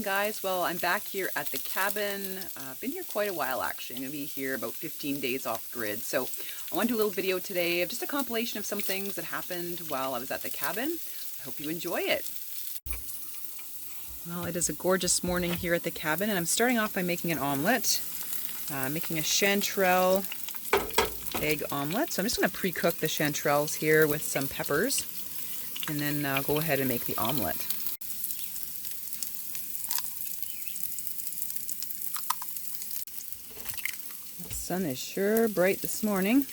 guys. Well, I'm back here at the cabin. I've been here quite a while actually. I'm going to be here about 15 days off grid. So I want to do a little video today of just a compilation of some things that happened while I was at the cabin. I hope you enjoy it. Well, it is a gorgeous morning here at the cabin, and I'm starting off by making an omelet. Making a chanterelle egg omelet. So I'm just going to pre-cook the chanterelles here with some peppers, and then I'll go ahead and make the omelet. The sun is sure bright this morning.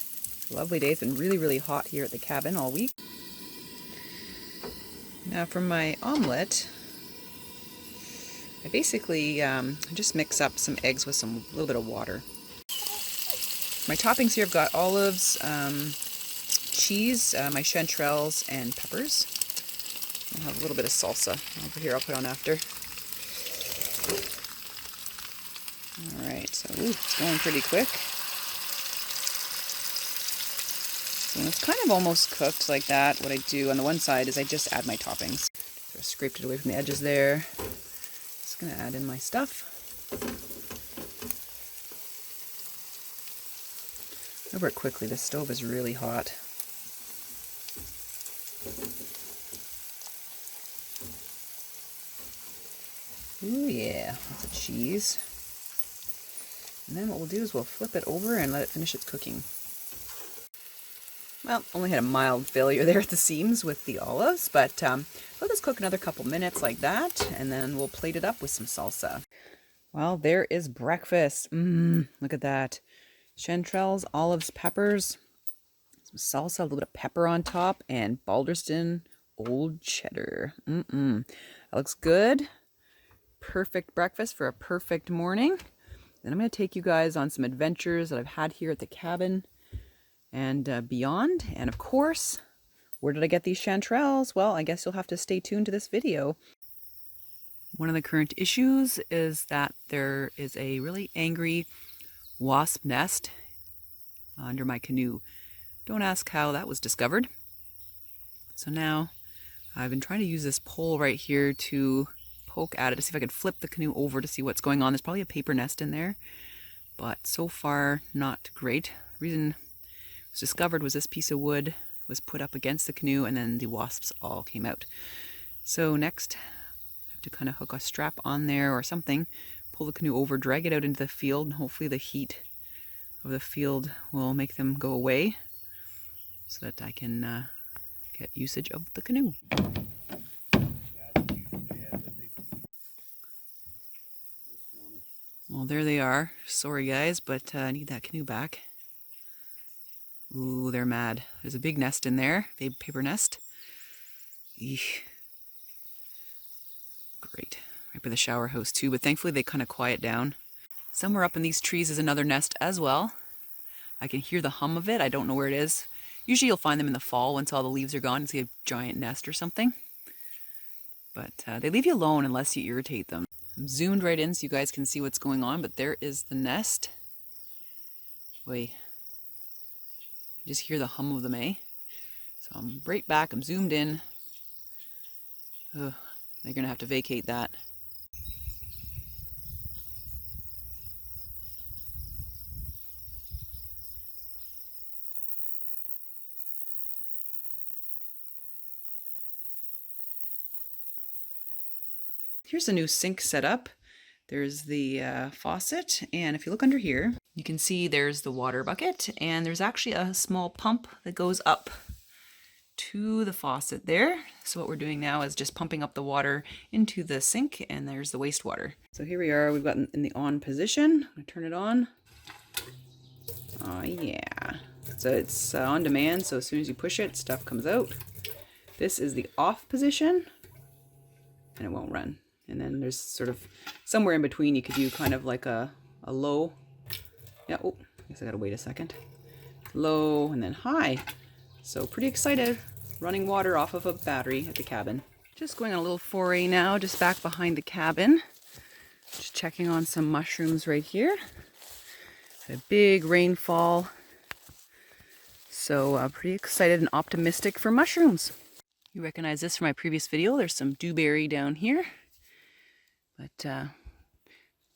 Lovely day. It's been really, really hot here at the cabin all week. Now for my omelet, I basically just mix up some eggs with a little bit of water. My toppings here, I've got olives, cheese, my chanterelles, and peppers. I'll have a little bit of salsa over here I'll put on after. Alright, so it's going pretty quick. So when it's kind of almost cooked like that, what I do on the one side is I just add my toppings. So I scraped it away from the edges there. Just going to add in my stuff. Over it quickly, the stove is really hot. Ooh yeah, that's a cheese. And then what we'll do is we'll flip it over and let it finish its cooking. Well, only had a mild failure there at the seams with the olives, but let this cook another couple minutes like that, and then we'll plate it up with some salsa. Well, there is breakfast. Look at that. Chanterelles, olives, peppers, some salsa, a little bit of pepper on top, and Balderston Old Cheddar. That looks good. Perfect breakfast for a perfect morning. Then I'm going to take you guys on some adventures that I've had here at the cabin and beyond. And of course, where did I get these chanterelles? Well, I guess you'll have to stay tuned to this video. One of the current issues is that there is a really angry wasp nest under my canoe. Don't ask how that was discovered. So now I've been trying to use this pole right here to poke at it to see if I could flip the canoe over to see what's going on. There's probably a paper nest in there, but so far not great. The reason it was discovered was this piece of wood was put up against the canoe and then the wasps all came out. So next I have to kind of hook a strap on there or something, pull the canoe over, drag it out into the field, and hopefully the heat of the field will make them go away so that I can get usage of the canoe. Well, there they are. Sorry guys, but I need that canoe back. Ooh, they're mad. There's a big nest in there, big paper nest. Eesh. Great. Right by the shower hose too, but thankfully they kind of quiet down. Somewhere up in these trees is another nest as well. I can hear the hum of it. I don't know where it is. Usually you'll find them in the fall once all the leaves are gone and see a giant nest or something. But they leave you alone unless you irritate them. I'm zoomed right in so you guys can see what's going on, but there is the nest. Wait. You just hear the hum of them, eh? So I'm right back, I'm zoomed in. Ugh, they're gonna have to vacate that. Here's a new sink setup. There's the faucet, and if you look under here, you can see there's the water bucket, and there's actually a small pump that goes up to the faucet there. So what we're doing now is just pumping up the water into the sink, and there's the wastewater. So here we are, we've got in the on position. I'm gonna turn it on. Oh yeah. So it's on demand, so as soon as you push it, stuff comes out. This is the off position, and it won't run. And then there's sort of somewhere in between you could do kind of like a low. Yeah, oh, I guess I gotta wait a second. Low and then high. So pretty excited, running water off of a battery at the cabin. Just going on a little foray now, just back behind the cabin. Just checking on some mushrooms right here. Had a big rainfall. So pretty excited and optimistic for mushrooms. You recognize this from my previous video. There's some dewberry down here. But a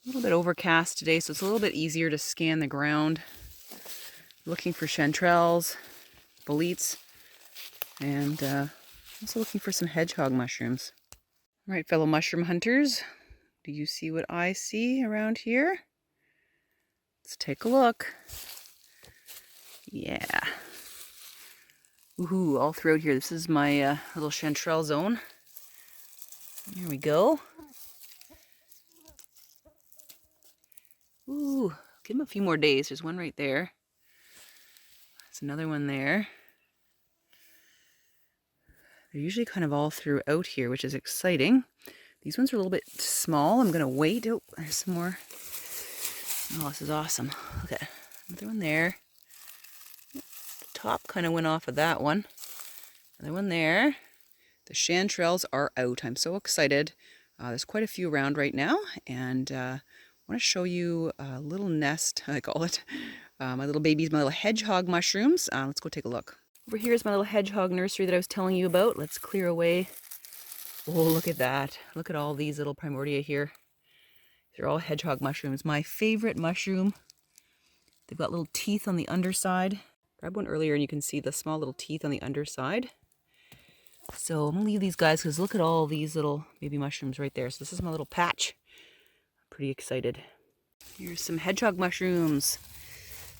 little bit overcast today, so it's a little bit easier to scan the ground. Looking for chanterelles, boletes, and also looking for some hedgehog mushrooms. All right, fellow mushroom hunters, do you see what I see around here? Let's take a look. Yeah. Woohoo, all throughout here. This is my little chanterelle zone. There we go. Ooh, give them a few more days. There's one right there. There's another one there. They're usually kind of all throughout here, which is exciting. These ones are a little bit small. I'm going to wait. Oh, there's some more. Oh, this is awesome. Look at another one there. The top kind of went off of that one. Another one there. The chanterelles are out. I'm so excited. There's quite a few around right now, and I want to show you a little nest, I call it. My little babies, my little hedgehog mushrooms. Let's go take a look. Over here is my little hedgehog nursery that I was telling you about. Let's clear away. Oh, look at that. Look at all these little primordia here. They're all hedgehog mushrooms. My favorite mushroom. They've got little teeth on the underside. Grabbed one earlier and you can see the small little teeth on the underside. So I'm going to leave these guys because look at all these little baby mushrooms right there. So this is my little patch. I'm pretty excited. Here's some hedgehog mushrooms.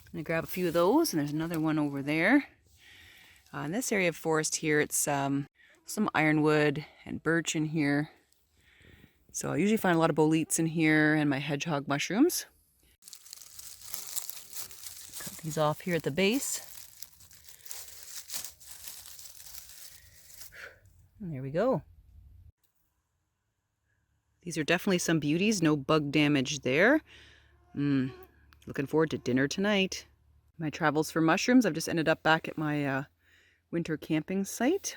I'm going to grab a few of those, and there's another one over there. In this area of forest here, it's some ironwood and birch in here. So I usually find a lot of boletes in here and my hedgehog mushrooms. Cut these off here at the base. And there we go. These are definitely some beauties. No bug damage there. Looking forward to dinner tonight. My travels for mushrooms. I've just ended up back at my winter camping site.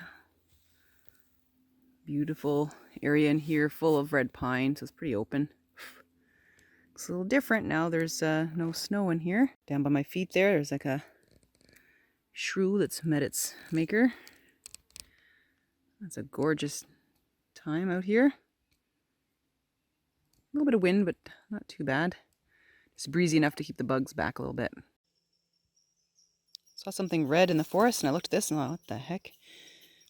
Beautiful area in here full of red pine, so it's pretty open. Looks a little different now. There's no snow in here. Down by my feet there's like a shrew that's met its maker. That's a gorgeous time out here. A little bit of wind, but not too bad. Just breezy enough to keep the bugs back a little bit. Saw something red in the forest, and I looked at this and thought, what the heck?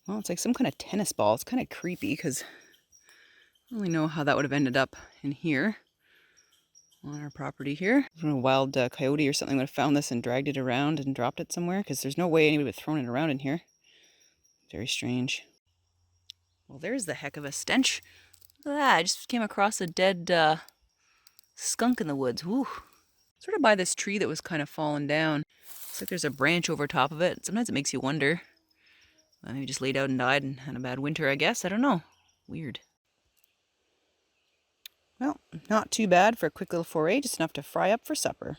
Well, it's like some kind of tennis ball. It's kind of creepy because I don't really know how that would have ended up in here on our property here. A wild coyote or something would have found this and dragged it around and dropped it somewhere because there's no way anybody would have thrown it around in here. Very strange. Well, there's the heck of a stench. Look at that. I just came across a dead skunk in the woods. Woo. Sort of by this tree that was kind of fallen down. Looks like there's a branch over top of it. Sometimes it makes you wonder. Maybe just laid out and died and had a bad winter, I guess. I don't know. Weird. Well, not too bad for a quick little foray. Just enough to fry up for supper.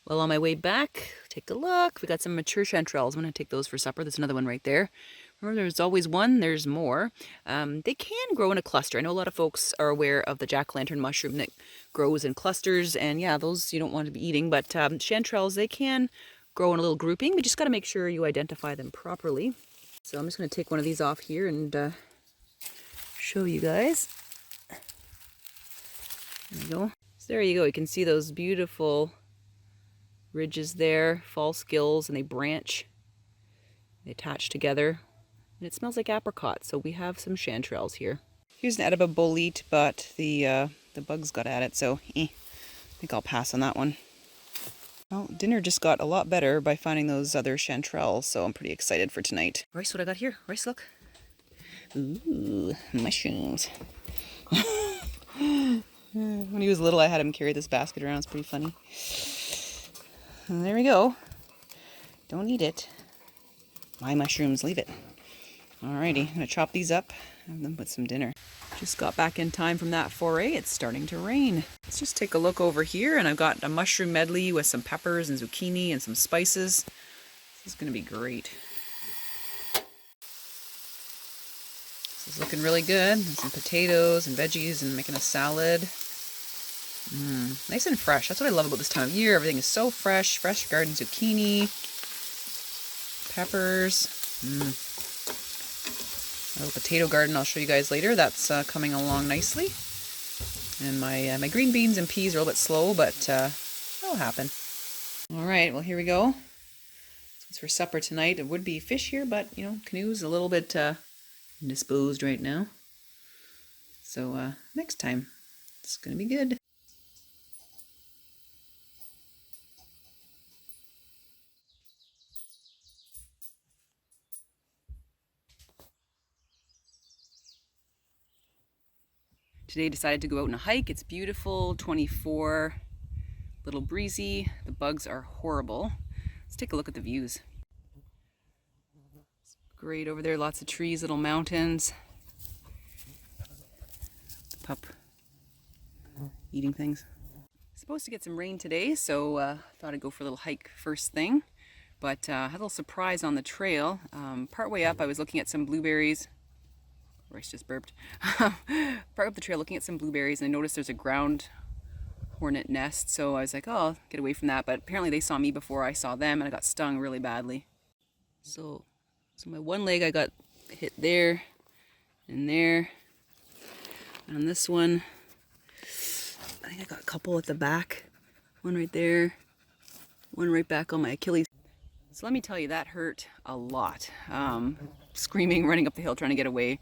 Well, on my way back, take a look. We got some mature chanterelles. I'm going to take those for supper. There's another one right there. Remember, there's always one. There's more. They can grow in a cluster. I know a lot of folks are aware of the jack-o'-lantern mushroom that grows in clusters. And yeah, those you don't want to be eating. But chanterelles, they can grow in a little grouping. We just got to make sure you identify them properly. So I'm just going to take one of these off here and show you guys. There we go. So there you go. You can see those beautiful ridges there, false gills, and they branch. They attach together. And it smells like apricot, so we have some chanterelles here. Here's an edible bolete, but the bugs got at it, so I think I'll pass on that one. Well, dinner just got a lot better by finding those other chanterelles, so I'm pretty excited for tonight. Royce, what I got here? Royce, look. Ooh, mushrooms. When he was little, I had him carry this basket around. It's pretty funny. And there we go. Don't eat it. My mushrooms, leave it. Alrighty, I'm going to chop these up and then put some dinner. Just got back in time from that foray. It's starting to rain. Let's just take a look over here, and I've got a mushroom medley with some peppers and zucchini and some spices. This is going to be great. This is looking really good. And some potatoes and veggies and making a salad. Nice and fresh. That's what I love about this time of year. Everything is so fresh. Fresh garden zucchini, peppers. A little potato garden I'll show you guys later. That's coming along nicely. And my green beans and peas are a little bit slow, but that'll happen. All right, well, here we go. So it's for supper tonight. It would be fish here, but, you know, canoe's a little bit indisposed right now. So next time, it's going to be good. Today decided to go out on a hike. It's beautiful, 24, little breezy. The bugs are horrible. Let's take a look at the views. It's great over there, lots of trees, little mountains. The pup eating things. Supposed to get some rain today, so thought I'd go for a little hike first thing. But had a little surprise on the trail. Part way up, I was looking at some blueberries. Royce just burped. Part up the trail looking at some blueberries, and I noticed there's a ground hornet nest, so I was like, oh, I'll get away from that. But apparently they saw me before I saw them, and I got stung really badly. So my one leg I got hit there and there. And on this one, I think I got a couple at the back. One right there, one right back on my Achilles. So let me tell you, that hurt a lot. Screaming, running up the hill, trying to get away.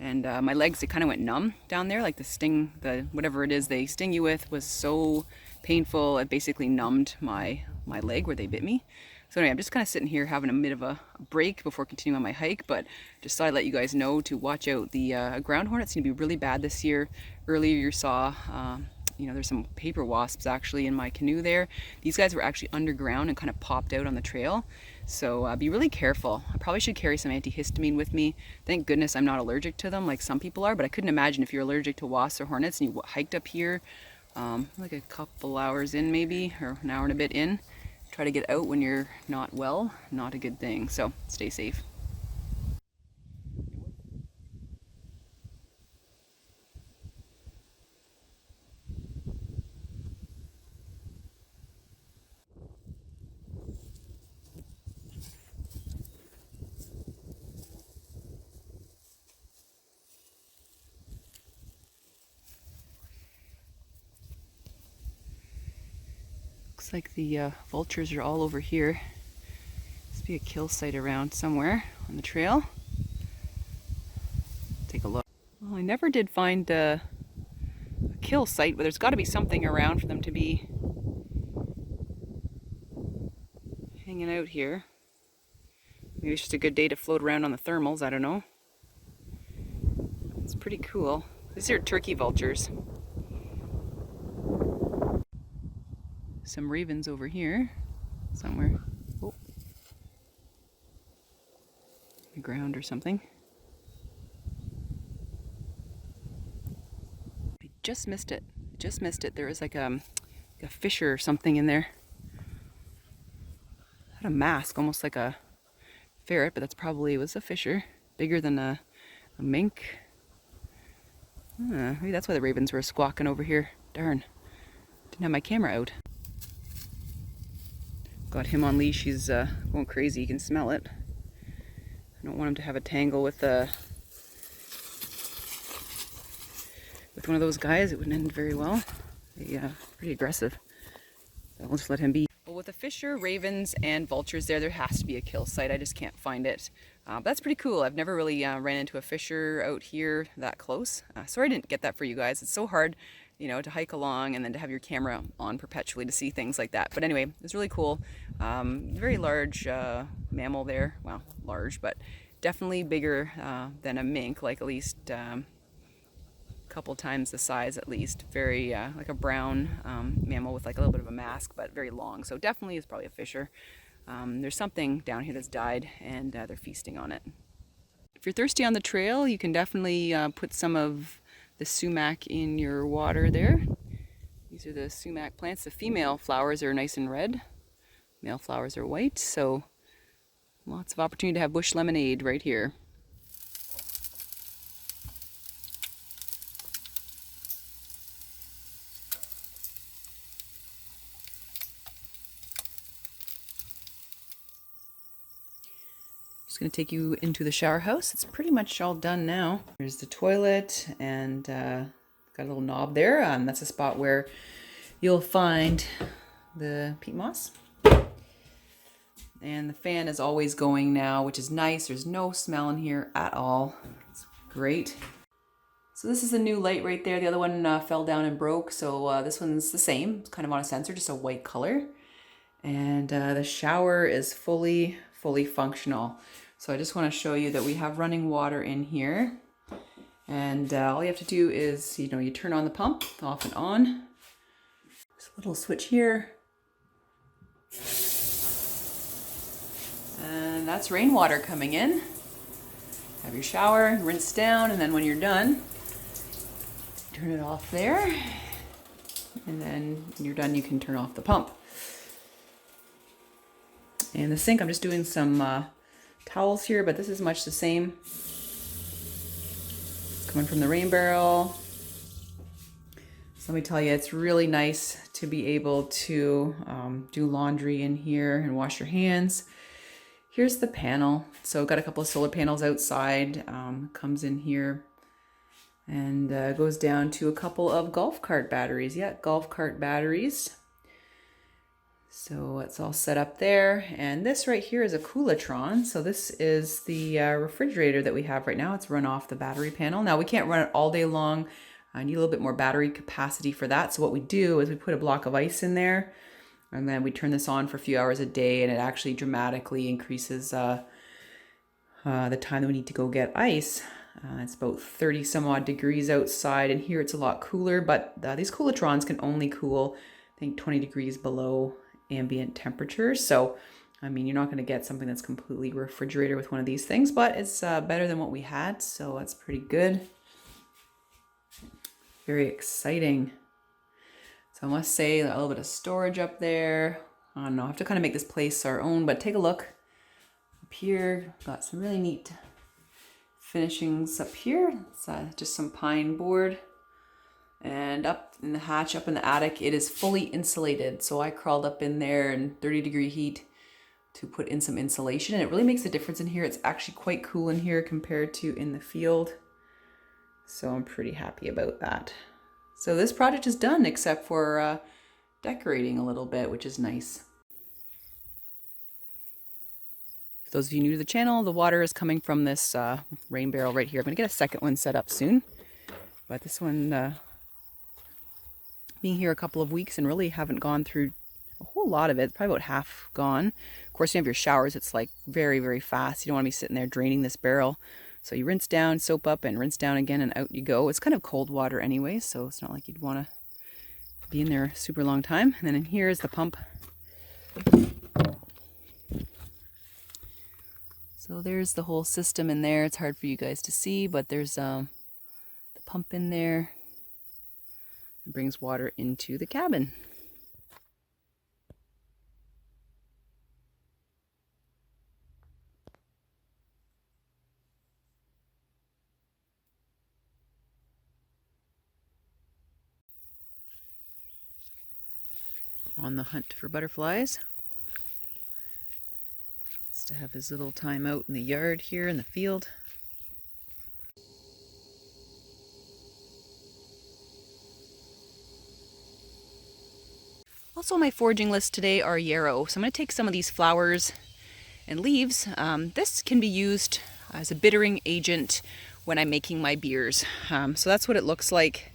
And my legs, they kind of went numb down there, like the sting, whatever it is they sting you with was so painful. It basically numbed my leg where they bit me. So anyway, I'm just kind of sitting here having a bit of a break before continuing on my hike, but just thought I'd let you guys know to watch out. The ground hornets seem to be really bad this year. Earlier you saw, you know, there's some paper wasps actually in my canoe there. These guys were actually underground and kind of popped out on the trail. So be really careful. I probably should carry some antihistamine with me. Thank goodness I'm not allergic to them like some people are, but I couldn't imagine if you're allergic to wasps or hornets and you hiked up here like a couple hours in maybe, or an hour and a bit in. Try to get out when you're not well, not a good thing. So stay safe. Looks like the vultures are all over here. Must be a kill site around somewhere on the trail. Take a look. Well, I never did find a kill site, but there's got to be something around for them to be hanging out here. Maybe it's just a good day to float around on the thermals, I don't know. It's pretty cool. These are turkey vultures. Some ravens over here somewhere. Oh, the ground or something. I just missed it. Just missed it. There was like a fisher or something in there. Had a mask, almost like a ferret, but that's probably, it was a fisher. Bigger than a mink. Maybe that's why the ravens were squawking over here. Darn. Didn't have my camera out. Got him on leash. He's going crazy. You can smell it. I don't want him to have a tangle with one of those guys. It wouldn't end very well. They're pretty aggressive. So I'll just let him be. Well, with the fisher, ravens, and vultures there has to be a kill site. I just can't find it. But that's pretty cool. I've never really ran into a fisher out here that close. Sorry I didn't get that for you guys. It's so hard, you know, to hike along and then to have your camera on perpetually to see things like that. But anyway, it's really cool. Very large mammal there. Well, large, but definitely bigger than a mink, like at least a couple times the size at least. Very like a brown mammal with like a little bit of a mask, but very long. So definitely is probably a fisher. There's something down here that's died and they're feasting on it. If you're thirsty on the trail, you can definitely put some of the sumac in your water there. These are the sumac plants. The female flowers are nice and red. Male flowers are white. So lots of opportunity to have bush lemonade right here. Just going to take you into the shower house. It's pretty much all done now. There's the toilet and got got a little knob there. That's a spot where you'll find the peat moss. And the fan is always going now, which is nice. There's no smell in here at all. It's great. So this is a new light right there. The other one fell down and broke. So this one's the same. It's kind of on a sensor, just a white color. And the shower is fully functional. So I just want to show you that we have running water in here. And all you have to do is, you turn on the pump off and on. There's a little switch here. And that's rainwater coming in. Have your shower, rinse down, and then when you're done, turn it off there. And then when you're done, you can turn off the pump. And the sink, I'm just doing some towels here, but this is much the same. It's coming from the rain barrel. So let me tell you, it's really nice to be able to do laundry in here and wash your hands. Here's the panel. So I've got a couple of solar panels outside. Comes in here and goes down to a couple of golf cart batteries. Yeah, golf cart batteries. So it's all set up there. And this right here is a Coolatron. So this is the refrigerator that we have right now. It's run off the battery panel. Now we can't run it all day long. I need a little bit more battery capacity for that. So what we do is we put a block of ice in there, and then we turn this on for a few hours a day, and it actually dramatically increases the time that we need to go get ice. It's about 30 some odd degrees outside, and here it's a lot cooler, but these Coolatrons can only cool, I think, 20 degrees below ambient temperatures. So, I mean, you're not going to get something that's completely refrigerator with one of these things, but it's better than what we had, so that's pretty good. Very exciting. So I must say, a little bit of storage up there. I don't know, I have to kind of make this place our own, but take a look. Up here, got some really neat finishings up here. It's just some pine board. And up in the hatch, up in the attic, it is fully insulated. So I crawled up in there in 30-degree heat to put in some insulation. And it really makes a difference in here. It's actually quite cool in here compared to in the field. So I'm pretty happy about that. So this project is done, except for decorating a little bit, which is nice. For those of you new to the channel, the water is coming from this rain barrel right here. I'm going to get a second one set up soon. But this one, being here a couple of weeks and really haven't gone through a whole lot of it, probably about half gone. Of course, you have your showers. It's like very, very fast. You don't want to be sitting there draining this barrel. So you rinse down, soap up, and rinse down again, and out you go. It's kind of cold water anyway, so it's not like you'd want to be in there a super long time. And then in here is the pump. So there's the whole system in there. It's hard for you guys to see, but there's the pump in there. It brings water into the cabin. On the hunt for butterflies. It's to have his little time out in the yard here in the field. Also on my foraging list today are yarrow. So I'm going to take some of these flowers and leaves. This can be used as a bittering agent when I'm making my beers. So that's what it looks like.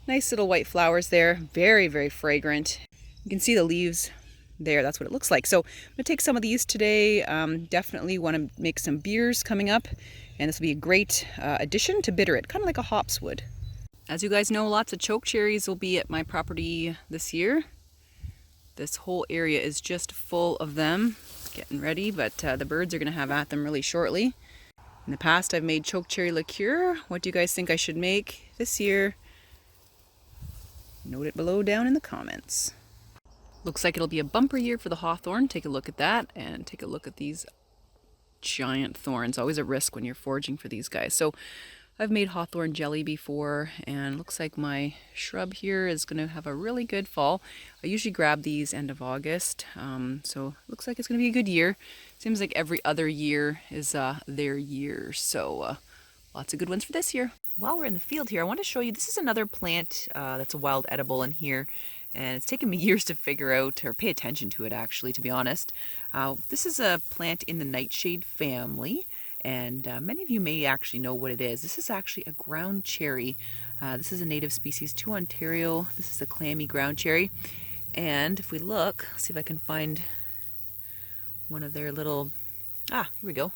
Nice little white flowers there. Very, very fragrant. You can see the leaves there. That's what it looks like. So I'm going to take some of these today. Definitely want to make some beers coming up. And this will be a great addition to bitter it, kind of like a hops would. As you guys know, lots of choke cherries will be at my property this year. This whole area is just full of them, getting ready, but the birds are going to have at them really shortly. In the past, I've made choke cherry liqueur. What do you guys think I should make this year? Note it below down in the comments. Looks like it'll be a bumper year for the hawthorn. Take a look at that, and take a look at these giant thorns. Always a risk when you're foraging for these guys. So I've made hawthorn jelly before, and looks like my shrub here is going to have a really good fall. I usually grab these end of August, so looks like it's going to be a good year. Seems like every other year is their year, so lots of good ones for this year. While we're in the field here, I want to show you, this is another plant that's a wild edible in here, and it's taken me years to figure out, or pay attention to it actually, to be honest. This is a plant in the nightshade family, and many of you may actually know what it is. This is actually a ground cherry. This is a native species to Ontario. This is a clammy ground cherry, and if we look, see if I can find one of their little, here we go.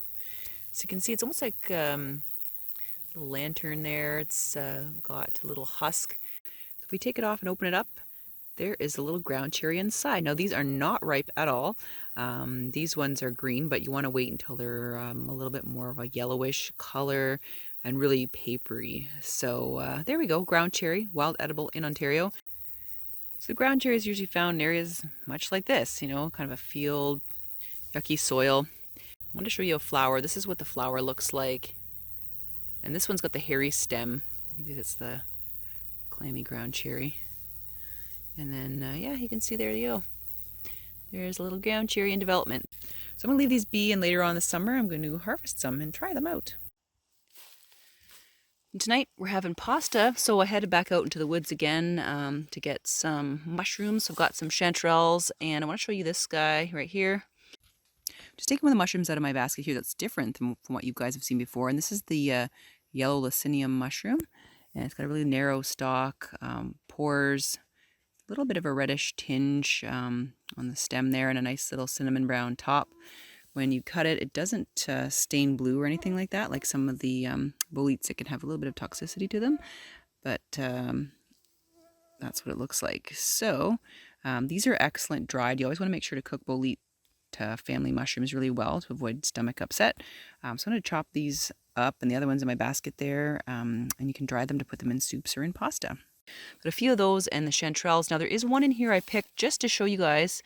So you can see it's almost like little lantern there. It's got a little husk. So if we take it off and open it up, there is a little ground cherry inside. Now these are not ripe at all. These ones are green, but you want to wait until they're a little bit more of a yellowish color and really papery. So there we go, ground cherry, wild edible in Ontario. So the ground cherry is usually found in areas much like this, you know, kind of a field, yucky soil. I want to show you a flower. This is what the flower looks like. And this one's got the hairy stem. Maybe that's the clammy ground cherry. And then, yeah, you can see there you go. There's a little ground cherry in development. So I'm going to leave these be, and later on in the summer I'm going to harvest some and try them out. And tonight we're having pasta, so I headed back out into the woods again to get some mushrooms. I've got some chanterelles, and I want to show you this guy right here. Just taking one of the mushrooms out of my basket here that's different from what you guys have seen before. And this is the llthewildyam mushroom. And it's got a really narrow stalk, pores, a little bit of a reddish tinge on the stem there, and a nice little cinnamon brown top. When you cut it, it doesn't stain blue or anything like that, like some of the boletes. It can have a little bit of toxicity to them. But that's what it looks like. So these are excellent dried. You always want to make sure to cook bolete family mushrooms really well to avoid stomach upset. So I'm going to chop these up, and the other ones in my basket there, and you can dry them to put them in soups or in pasta. But a few of those and the chanterelles. Now there is one in here I picked just to show you guys.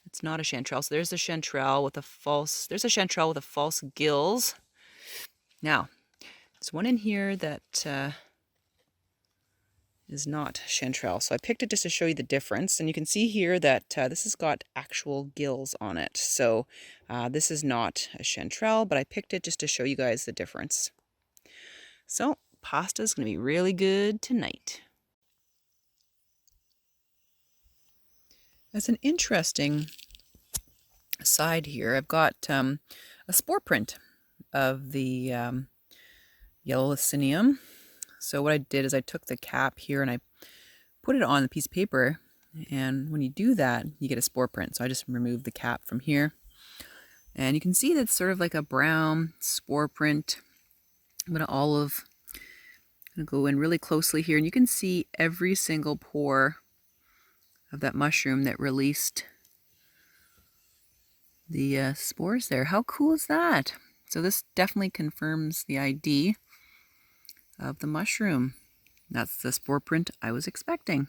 It's not a chanterelle. So there's a chanterelle with a false. There's a chanterelle with a false gills. Now there's one in here that is not chanterelle. So I picked it just to show you the difference. And you can see here that this has got actual gills on it. So this is not a chanterelle, but I picked it just to show you guys the difference. So pasta is going to be really good tonight. As an interesting aside here, I've got a spore print of the llthewildyam. So what I did is I took the cap here and I put it on a piece of paper, and when you do that, you get a spore print. So I just removed the cap from here, and you can see that's sort of like a brown spore print. I'm going to go in really closely here, and you can see every single pore of that mushroom that released the spores there. How cool is that? So this definitely confirms the ID of the mushroom. That's the spore print I was expecting.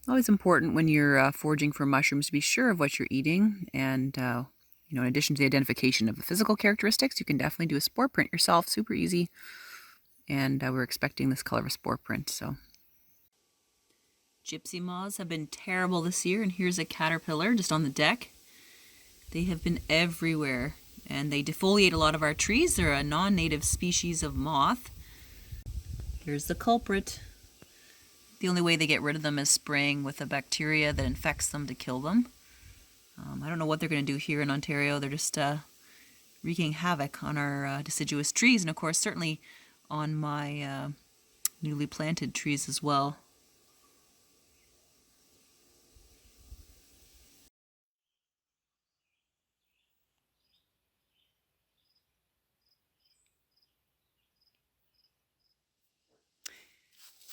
Always important when you're foraging for mushrooms to be sure of what you're eating, and you know, in addition to the identification of the physical characteristics, you can definitely do a spore print yourself. Super easy, and we're expecting this color of a spore print. So Gypsy Moths have been terrible this year, and here's a caterpillar just on the deck. They have been everywhere, and they defoliate a lot of our trees. They're a non-native species of moth. Here's the culprit. The only way they get rid of them is spraying with a bacteria that infects them to kill them. I don't know what they're going to do here in Ontario. They're just wreaking havoc on our deciduous trees, and of course certainly on my newly planted trees as well.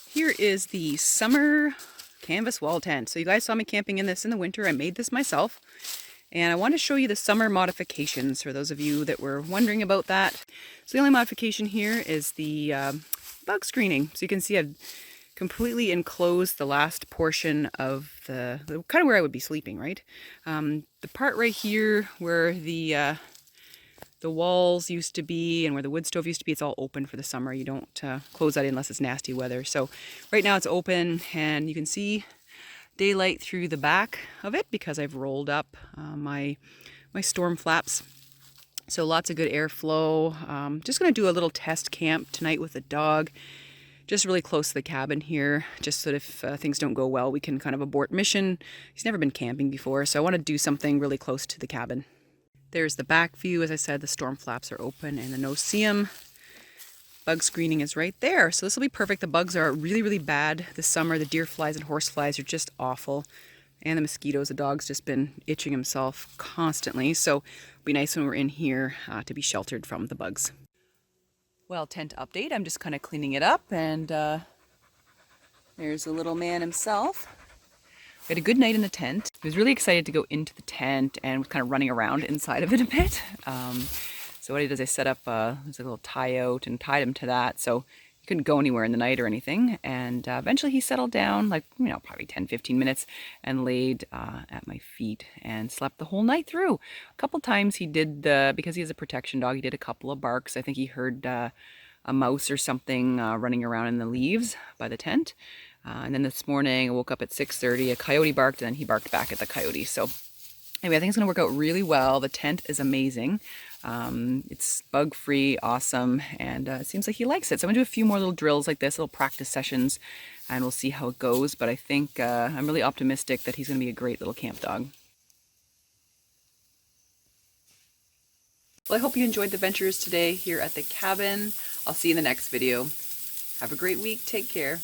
Here is the summer canvas wall tent. So you guys saw me camping in this in the winter. I made this myself. And I want to show you the summer modifications for those of you that were wondering about that. So the only modification here is the bug screening. So you can see I've completely enclosed the last portion of the kind of where I would be sleeping, right? The part right here where the walls used to be and where the wood stove used to be, it's all open for the summer. You don't close that in unless it's nasty weather. So right now it's open, and you can see daylight through the back of it because I've rolled up my storm flaps. So lots of good airflow. Just going to do a little test camp tonight with the dog. Just really close to the cabin here, just so that if things don't go well, we can kind of abort mission. He's never been camping before, so I want to do something really close to the cabin. There's the back view. As I said, the storm flaps are open and the no-see-um. Bug screening is right there, so this will be perfect. The bugs are really, really bad this summer. The deer flies and horse flies are just awful. And the mosquitoes, the dog's just been itching himself constantly, so it'll be nice when we're in here to be sheltered from the bugs. Well, tent update. I'm just kind of cleaning it up, and there's the little man himself. We had a good night in the tent. He was really excited to go into the tent and was kind of running around inside of it a bit. So what I did is I set up there's a little tie out and tied him to that, so he couldn't go anywhere in the night or anything. And eventually he settled down, like, probably 10-15 minutes, and laid at my feet and slept the whole night through. A couple times he did, because he has a protection dog, he did a couple of barks. I think he heard a mouse or something running around in the leaves by the tent. And then this morning I woke up at 6:30, a coyote barked, and then he barked back at the coyote. So anyway, I think it's going to work out really well. The tent is amazing. It's bug-free, awesome, and it seems like he likes it. So I'm going to do a few more little drills like this, little practice sessions, and we'll see how it goes. But I think I'm really optimistic that he's going to be a great little camp dog. Well, I hope you enjoyed the ventures today here at the cabin. I'll see you in the next video. Have a great week. Take care.